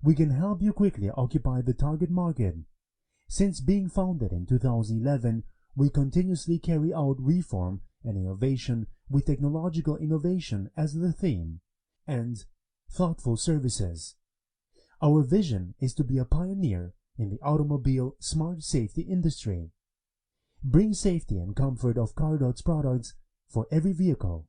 we can help you quickly occupy the target market. Since being founded in 2011, we continuously carry out reform and innovation with technological innovation as the theme, and thoughtful services. Our vision is to be a pioneer in the automobile smart safety industry. Bring safety and comfort of CarDot's products for every vehicle.